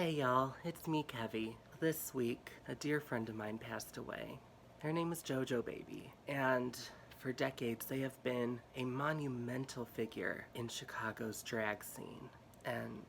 Hey y'all, it's me, Kevvie. This week, a dear friend of mine passed away. Her name is Jojo Baby, and for decades they have been a monumental figure in Chicago's drag scene. And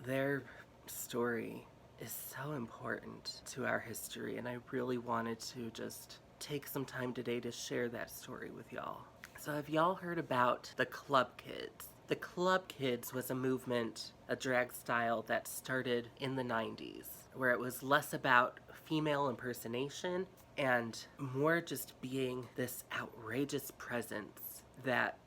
their story is so important to our history, and I really wanted to just take some time today to share that story with y'all. So have y'all heard about the Club Kids? The Club Kids was a movement, a drag style that started in the 90s, where it was less about female impersonation and more just being this outrageous presence that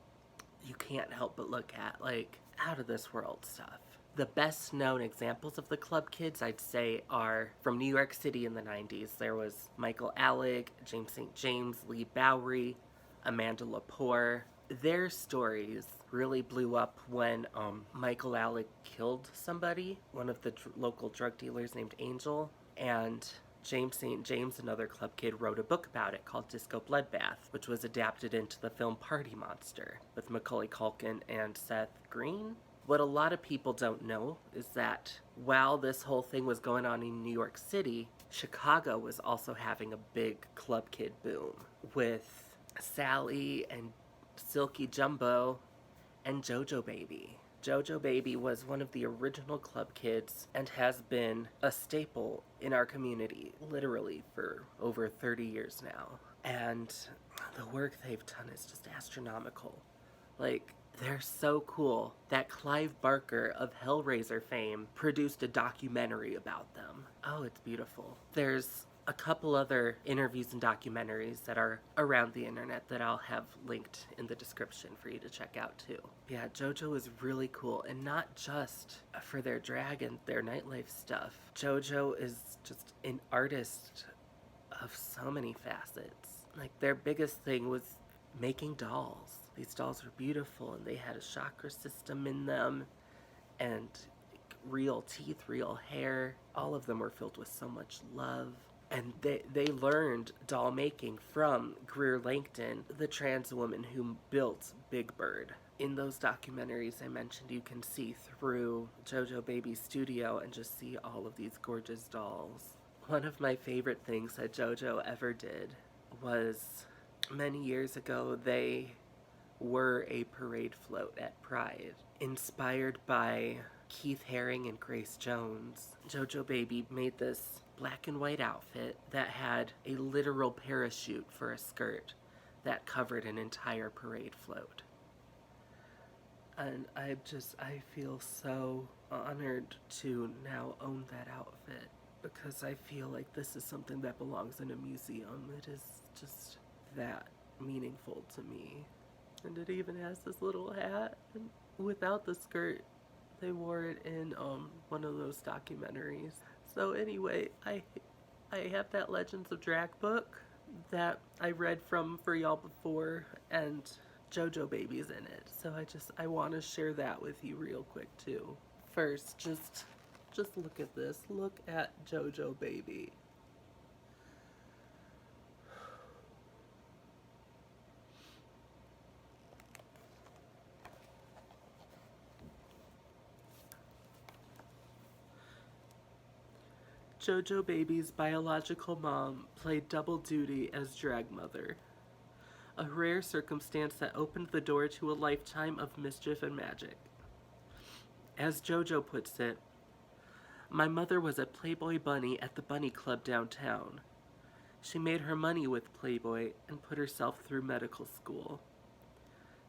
you can't help but look at, like out of this world stuff. The best known examples of the Club Kids, I'd say, are from New York City in the 90s. There was Michael Alig, James St. James, Lee Bowery, Amanda Lepore. Their stories really blew up when Michael Alig killed somebody, one of the local drug dealers named Angel, and James St. James, another club kid, wrote a book about it called Disco Bloodbath, which was adapted into the film Party Monster with Macaulay Culkin and Seth Green. What a lot of people don't know is that while this whole thing was going on in New York City, Chicago was also having a big club kid boom with Sally and Silky Jumbo and Jojo Baby. Jojo Baby was one of the original club kids and has been a staple in our community literally for over 30 years now. And the work they've done is just astronomical. Like, they're so cool that Clive Barker of Hellraiser fame produced a documentary about them. Oh, it's beautiful. There's a couple other interviews and documentaries that are around the internet that I'll have linked in the description for you to check out too. Yeah, JoJo is really cool, and not just for their drag and their nightlife stuff. JoJo is just an artist of so many facets. Like, their biggest thing was making dolls. These dolls were beautiful, and they had a chakra system in them, and real teeth, real hair. All of them were filled with so much love. And they learned doll making from Greer Langton, the trans woman who built Big Bird. In those documentaries I mentioned, you can see through Jojo Baby's studio and just see all of these gorgeous dolls. One of my favorite things that Jojo ever did was, many years ago, they were a parade float at Pride, inspired by Keith Haring and Grace Jones. Jojo Baby made this black and white outfit that had a literal parachute for a skirt that covered an entire parade float. And I feel so honored to now own that outfit, because I feel like this is something that belongs in a museum. It is just that meaningful to me. And it even has this little hat, and without the skirt. They wore it in one of those documentaries. So anyway, I have that Legends of Drag book that I read from for y'all before, and Jojo Baby's in it. So I want to share that with you real quick too. First, just look at this. Look at Jojo Baby. Jojo Baby's biological mom played double duty as drag mother, a rare circumstance that opened the door to a lifetime of mischief and magic. As Jojo puts it, my mother was a Playboy bunny at the bunny club downtown. She made her money with Playboy and put herself through medical school.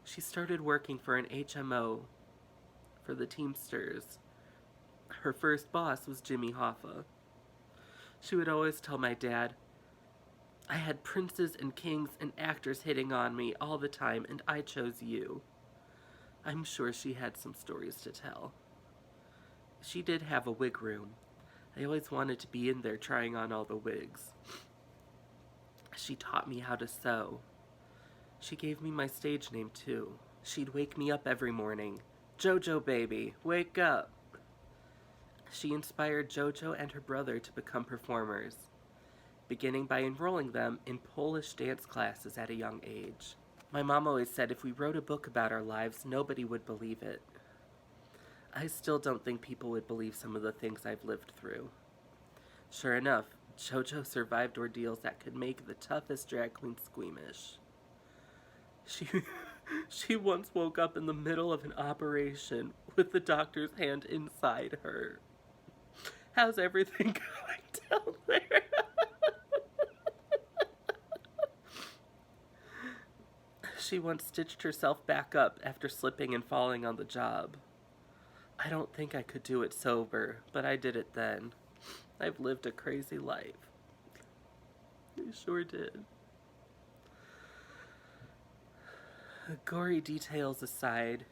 She started working for an HMO for the Teamsters. Her first boss was Jimmy Hoffa. She would always tell my dad, "I had princes and kings and actors hitting on me all the time, and I chose you." I'm sure she had some stories to tell. She did have a wig room. I always wanted to be in there trying on all the wigs. She taught me how to sew. She gave me my stage name too. She'd wake me up every morning. "Jojo Baby, wake up." She inspired Jojo and her brother to become performers, beginning by enrolling them in Polish dance classes at a young age. My mom always said if we wrote a book about our lives, nobody would believe it. I still don't think people would believe some of the things I've lived through. Sure enough, Jojo survived ordeals that could make the toughest drag queen squeamish. She she once woke up in the middle of an operation with the doctor's hand inside her. How's everything going down there? She once stitched herself back up after slipping and falling on the job. I don't think I could do it sober, but I did it then. I've lived a crazy life. I sure did. Gory details aside,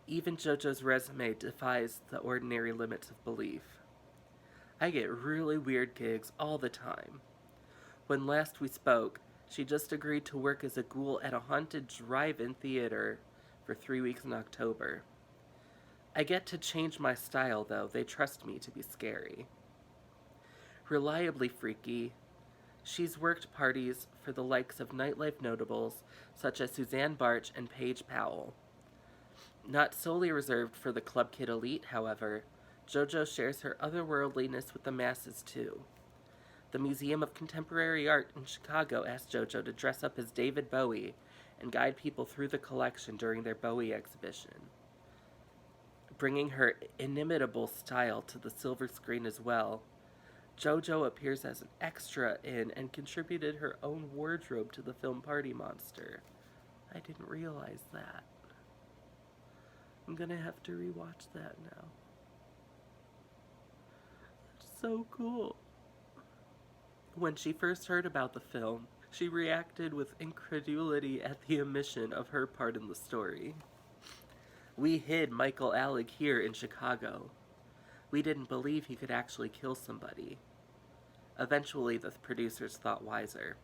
even JoJo's resume defies the ordinary limits of belief. I get really weird gigs all the time. When last we spoke, she just agreed to work as a ghoul at a haunted drive-in theater for 3 weeks in October. I get to change my style, though. They trust me to be scary. Reliably freaky, she's worked parties for the likes of nightlife notables such as Suzanne Barch and Paige Powell. Not solely reserved for the club kid elite, however, JoJo shares her otherworldliness with the masses too. The Museum of Contemporary Art in Chicago asked JoJo to dress up as David Bowie and guide people through the collection during their Bowie exhibition. Bringing her inimitable style to the silver screen as well, JoJo appears as an extra in and contributed her own wardrobe to the film Party Monster. I didn't realize that. I'm gonna have to rewatch that now. It's so cool. When she first heard about the film, she reacted with incredulity at the omission of her part in the story. We hid Michael Alec here in Chicago. We didn't believe he could actually kill somebody. Eventually, the producers thought wiser.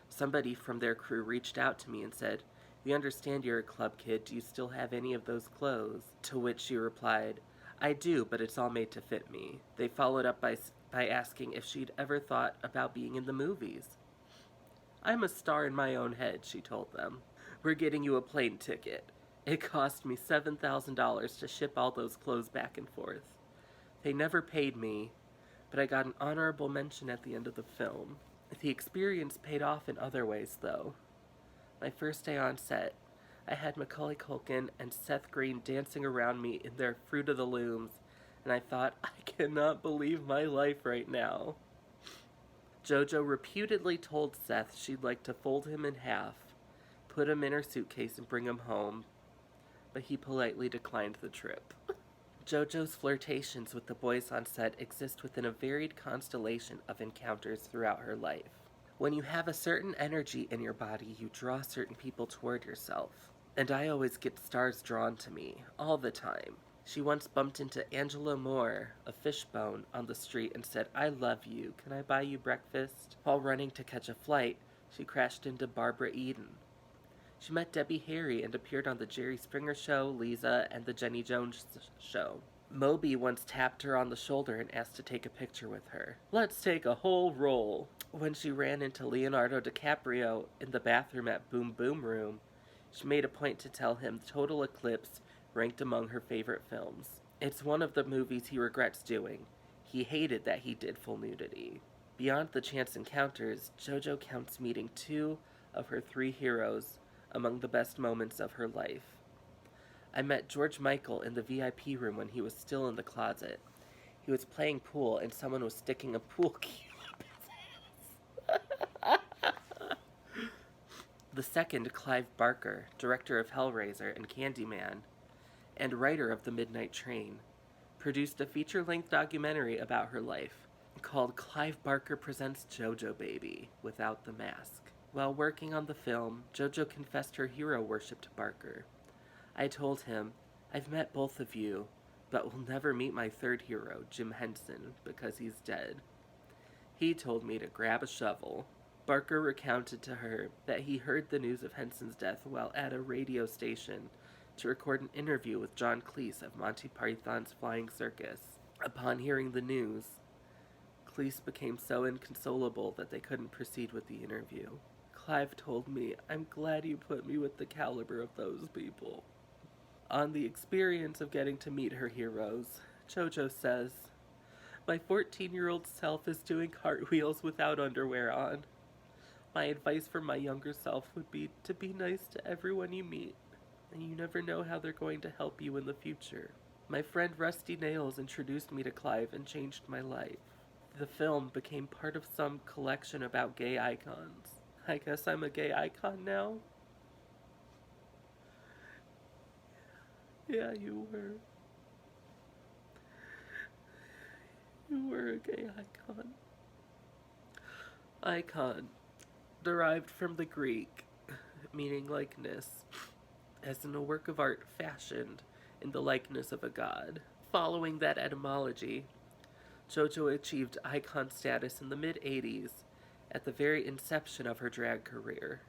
Somebody from their crew reached out to me and said, "We understand you're a club kid. Do you still have any of those clothes?" To which she replied, "I do, but it's all made to fit me." They followed up by asking if she'd ever thought about being in the movies. "I'm a star in my own head," she told them. "We're getting you a plane ticket. It cost me $7,000 to ship all those clothes back and forth. They never paid me, but I got an honorable mention at the end of the film. The experience paid off in other ways, though. My first day on set, I had Macaulay Culkin and Seth Green dancing around me in their Fruit of the Looms, and I thought, I cannot believe my life right now." JoJo reputedly told Seth she'd like to fold him in half, put him in her suitcase, and bring him home, but he politely declined the trip. JoJo's flirtations with the boys on set exist within a varied constellation of encounters throughout her life. When you have a certain energy in your body, you draw certain people toward yourself. And I always get stars drawn to me, all the time. She once bumped into Angela Moore, a fishbone, on the street and said, "I love you, can I buy you breakfast?" While running to catch a flight, she crashed into Barbara Eden. She met Debbie Harry and appeared on The Jerry Springer Show, Lisa, and The Jenny Jones Show. Moby once tapped her on the shoulder and asked to take a picture with her. "Let's take a whole roll." When she ran into Leonardo DiCaprio in the bathroom at Boom Boom Room, she made a point to tell him Total Eclipse ranked among her favorite films. It's one of the movies he regrets doing. He hated that he did full nudity. Beyond the chance encounters, JoJo counts meeting 2 of her 3 heroes among the best moments of her life. I met George Michael in the VIP room when he was still in the closet. He was playing pool and someone was sticking a pool cue up his ass. The second, Clive Barker, director of Hellraiser and Candyman, and writer of The Midnight Train, produced a feature-length documentary about her life called Clive Barker Presents Jojo Baby Without the Mask. While working on the film, JoJo confessed her hero worship to Barker. I told him, "I've met both of you, but will never meet my third hero, Jim Henson, because he's dead." He told me to grab a shovel. Barker recounted to her that he heard the news of Henson's death while at a radio station to record an interview with John Cleese of Monty Python's Flying Circus. Upon hearing the news, Cleese became so inconsolable that they couldn't proceed with the interview. Clive told me, "I'm glad you put me with the caliber of those people." On the experience of getting to meet her heroes, Jojo says, "My 14-year-old self is doing cartwheels without underwear on. My advice for my younger self would be to be nice to everyone you meet, and you never know how they're going to help you in the future. My friend Rusty Nails introduced me to Clive and changed my life. The film became part of some collection about gay icons. I guess I'm a gay icon now?" Yeah, you were. You were a gay icon. Icon, derived from the Greek, meaning likeness, as in a work of art fashioned in the likeness of a god. Following that etymology, Jojo achieved icon status in the mid-80s at the very inception of her drag career.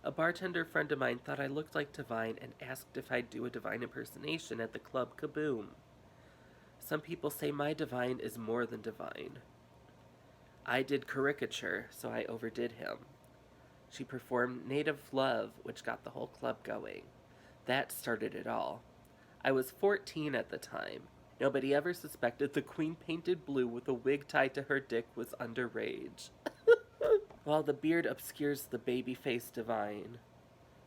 A bartender friend of mine thought I looked like Divine and asked if I'd do a Divine impersonation at the club Kaboom. Some people say my Divine is more than divine. I did caricature, so I overdid him. She performed Native Love, which got the whole club going. That started it all. I was 14 at the time. Nobody ever suspected the queen painted blue with a wig tied to her dick was underage. While the beard obscures the baby-faced Divine,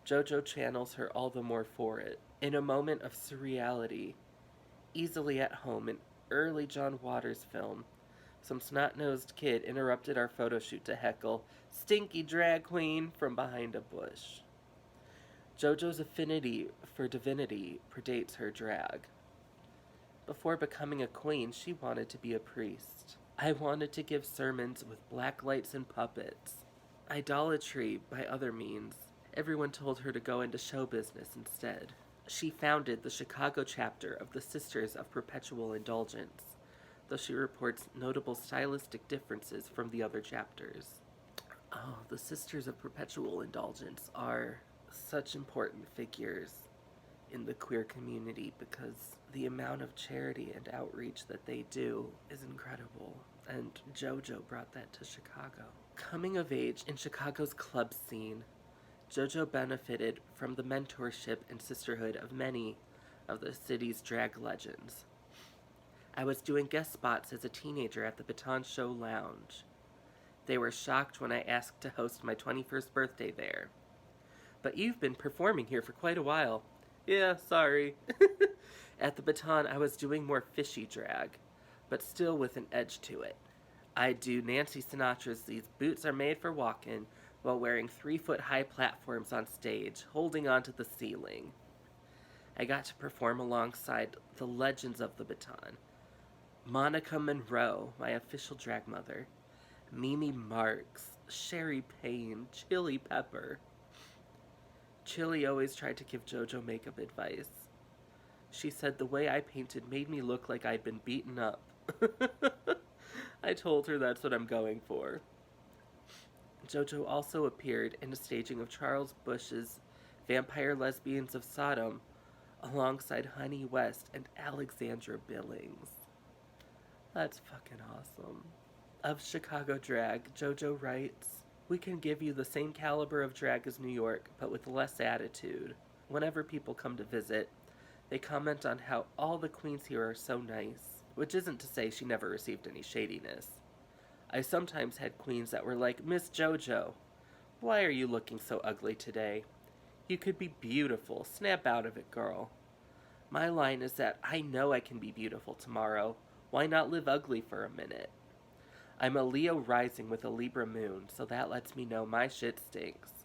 Jojo channels her all the more for it. In a moment of surreality, easily at home, an early John Waters film, some snot-nosed kid interrupted our photo shoot to heckle, "Stinky drag queen," from behind a bush. Jojo's affinity for divinity predates her drag. Before becoming a queen, she wanted to be a priest. I wanted to give sermons with black lights and puppets. Idolatry by other means. Everyone told her to go into show business instead. She founded the Chicago chapter of the Sisters of Perpetual Indulgence, though she reports notable stylistic differences from the other chapters. Oh, the Sisters of Perpetual Indulgence are such important figures in the queer community because the amount of charity and outreach that they do is incredible, and Jojo brought that to Chicago. Coming of age in Chicago's club scene, Jojo benefited from the mentorship and sisterhood of many of the city's drag legends. I was doing guest spots as a teenager at the Baton Show Lounge. They were shocked when I asked to host my 21st birthday there. "But you've been performing here for quite a while." "Yeah, sorry." At the Baton, I was doing more fishy drag, but still with an edge to it. I'd do Nancy Sinatra's "These Boots Are Made for Walkin'" while wearing 3-foot-high platforms on stage, holding onto the ceiling. I got to perform alongside the legends of the Baton. Monica Monroe, my official drag mother, Mimi Marks, Sherry Payne, Chili Pepper. Chili always tried to give Jojo makeup advice. She said the way I painted made me look like I'd been beaten up. I told her that's what I'm going for. Jojo also appeared in a staging of Charles Busch's Vampire Lesbians of Sodom alongside Honey West and Alexandra Billings. That's fucking awesome. Of Chicago drag, Jojo writes, "We can give you the same caliber of drag as New York, but with less attitude. Whenever people come to visit, they comment on how all the queens here are so nice," which isn't to say she never received any shadiness. I sometimes had queens that were like, "Miss Jojo, why are you looking so ugly today? You could be beautiful. Snap out of it, girl." My line is that I know I can be beautiful tomorrow. Why not live ugly for a minute? I'm a Leo rising with a Libra moon, so that lets me know my shit stinks.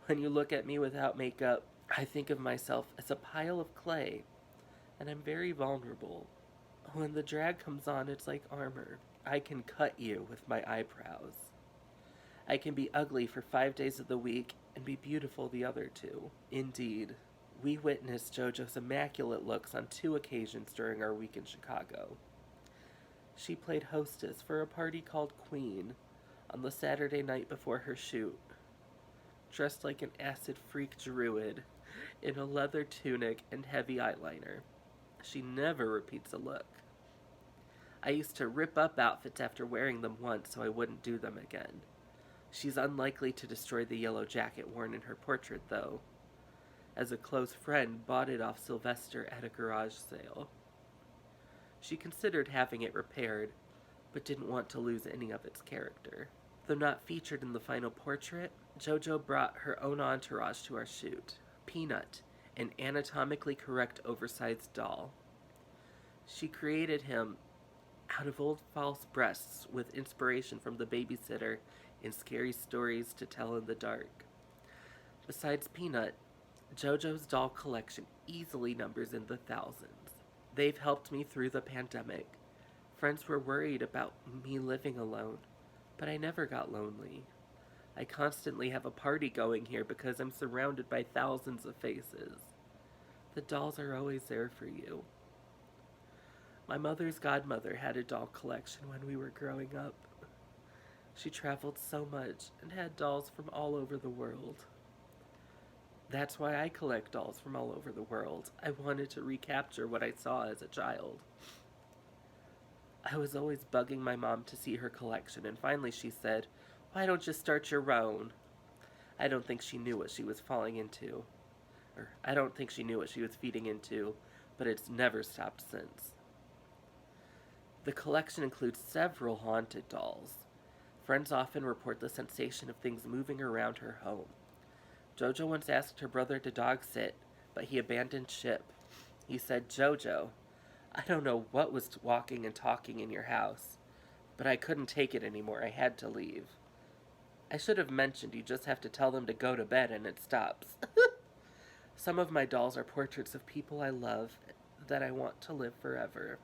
When you look at me without makeup, I think of myself as a pile of clay, and I'm very vulnerable. When the drag comes on, it's like armor. I can cut you with my eyebrows. I can be ugly for 5 days of the week and be beautiful the other 2. Indeed, we witnessed Jojo's immaculate looks on 2 occasions during our week in Chicago. She played hostess for a party called Queen on the Saturday night before her shoot, dressed like an acid freak druid in a leather tunic and heavy eyeliner. She never repeats a look. I used to rip up outfits after wearing them once so I wouldn't do them again. She's unlikely to destroy the yellow jacket worn in her portrait, though. as a close friend bought it off Sylvester at a garage sale. She considered having it repaired, but didn't want to lose any of its character. Though not featured in the final portrait, Jojo brought her own entourage to our shoot. Peanut, an anatomically correct oversized doll. She created him out of old false breasts with inspiration from the babysitter in Scary Stories to Tell in the Dark. Besides Peanut, Jojo's doll collection easily numbers in the thousands. They've helped me through the pandemic. Friends were worried about me living alone, but I never got lonely. I constantly have a party going here because I'm surrounded by thousands of faces. The dolls are always there for you. My mother's godmother had a doll collection when we were growing up. She traveled so much and had dolls from all over the world. That's why I collect dolls from all over the world. I wanted to recapture what I saw as a child. I was always bugging my mom to see her collection, and finally she said, "Why don't you start your own?" I don't think she knew what she was falling into. I don't think she knew what she was feeding into, but it's never stopped since. The collection includes several haunted dolls. Friends often report the sensation of things moving around her home. Jojo once asked her brother to dog sit, but he abandoned ship. He said, "Jojo, I don't know what was walking and talking in your house, but I couldn't take it anymore. I had to leave." I should have mentioned you just have to tell them to go to bed and it stops. Some of my dolls are portraits of people I love that I want to live forever.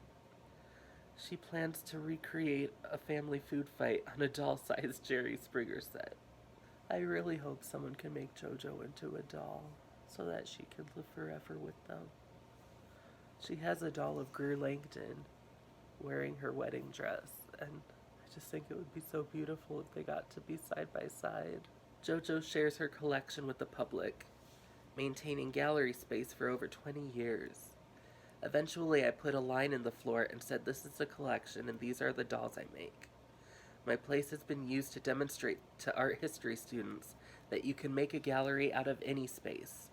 She plans to recreate a family food fight on a doll-sized Jerry Springer set. I really hope someone can make Jojo into a doll so that she can live forever with them. She has a doll of Greer Langdon wearing her wedding dress, and I just think it would be so beautiful if they got to be side by side. Jojo shares her collection with the public, maintaining gallery space for over 20 years. Eventually, I put a line in the floor and said, "This is a collection, and these are the dolls I make." My place has been used to demonstrate to art history students that you can make a gallery out of any space.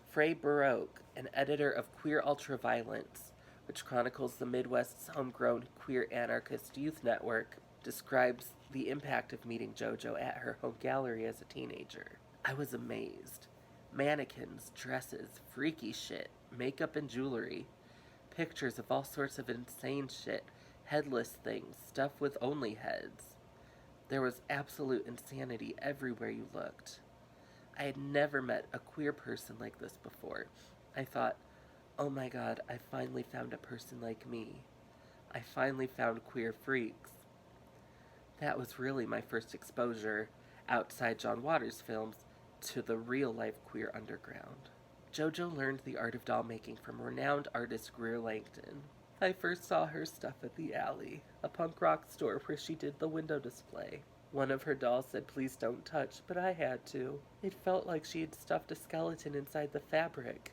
Frey Baroque, an editor of Queer Ultraviolence, which chronicles the Midwest's homegrown queer anarchist youth network, describes the impact of meeting Jojo at her home gallery as a teenager. I was amazed. Mannequins, dresses, freaky shit, makeup and jewelry, pictures of all sorts of insane shit, headless things, stuff with only heads. There was absolute insanity everywhere you looked. I had never met a queer person like this before. I thought, oh my god, I finally found a person like me. I finally found queer freaks. That was really my first exposure, outside John Waters' films, to the real-life queer underground. Jojo learned the art of doll making from renowned artist Greer Langdon. I first saw her stuff at the Alley, a punk rock store where she did the window display. One of her dolls said, "Please don't touch," but I had to. It felt like she had stuffed a skeleton inside the fabric.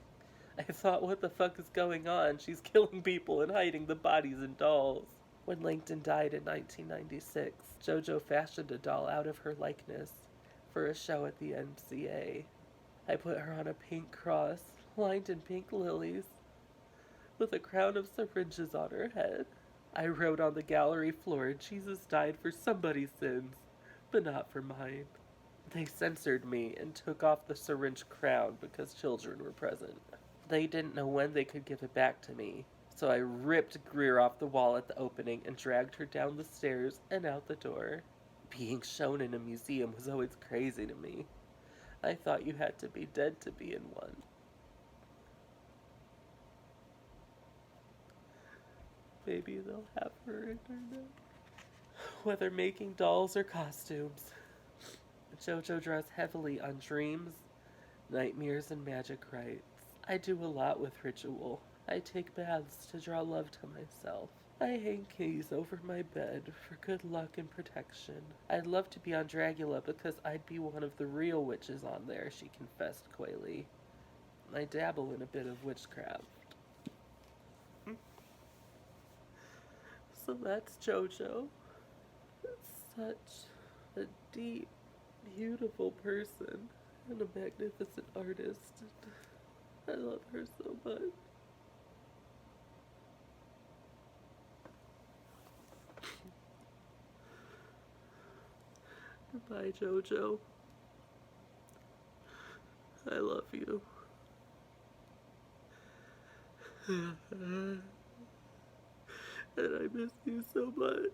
I thought, what the fuck is going on? She's killing people and hiding the bodies in dolls. When Langdon died in 1996, Jojo fashioned a doll out of her likeness for a show at the NCA. I put her on a pink cross, lined in pink lilies, with a crown of syringes on her head. I wrote on the gallery floor, "Jesus died for somebody's sins, but not for mine." They censored me and took off the syringe crown because children were present. They didn't know when they could give it back to me, so I ripped Greer off the wall at the opening and dragged her down the stairs and out the door. Being shown in a museum was always crazy to me. I thought you had to be dead to be in one. Maybe they'll have her in her now. Whether making dolls or costumes, Jojo draws heavily on dreams, nightmares, and magic rites. I do a lot with ritual. I take baths to draw love to myself. I hang keys over my bed for good luck and protection. I'd love to be on Dragula because I'd be one of the real witches on there, she confessed coyly. I dabble in a bit of witchcraft. So that's Jojo. Such a deep, beautiful person and a magnificent artist. I love her so much. Goodbye, Jojo. I love you. And I miss you so much.